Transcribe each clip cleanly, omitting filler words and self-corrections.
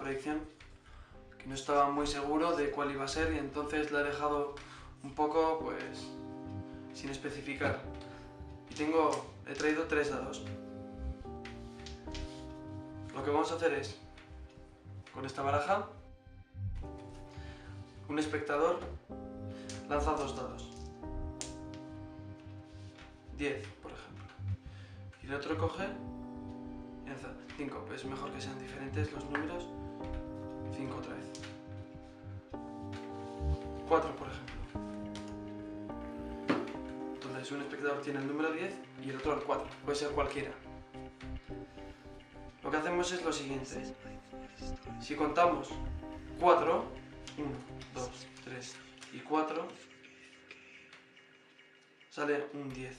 predicción, que no estaba muy seguro de cuál iba a ser y entonces la he dejado un poco, pues, sin especificar. Y he traído 3 dados. Lo que vamos a hacer es, con esta baraja, un espectador lanza 2 dados. 10, por ejemplo. Y el otro coge y lanza 5. Es mejor que sean diferentes los números. 5 otra vez. 4, por ejemplo. Entonces un espectador tiene el número 10 y el otro el 4. Puede ser cualquiera. Lo que hacemos es lo siguiente. Si contamos 4, 1, 2, 3 y 4, sale un 10.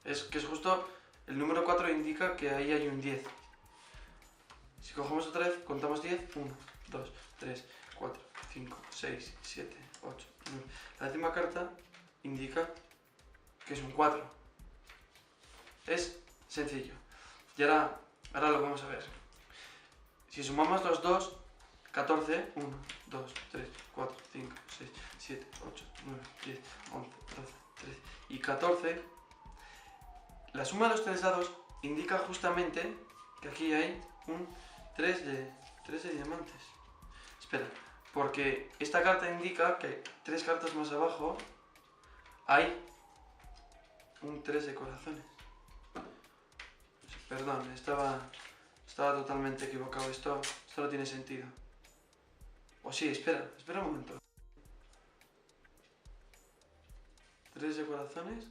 Es justo el número 4 indica que ahí hay un 10. Si cogemos otra vez, contamos 10, 1, 2, 3, 4, 5, 6, 7, 8, 9. La décima carta indica que es un 4. Es sencillo. Y ahora lo vamos a ver. Si sumamos los dos, 14, 1, 2, 3, 4, 5, 6, 7, 8, 9, 10, 11, 12, 13 y 14, la suma de los 3 dados indica justamente que aquí hay un 3 de diamantes. Espera, porque esta carta indica que 3 cartas más abajo hay un 3 de corazones. Perdón, estaba totalmente equivocado. Esto no tiene sentido. O sí, espera un momento. 3 de corazones.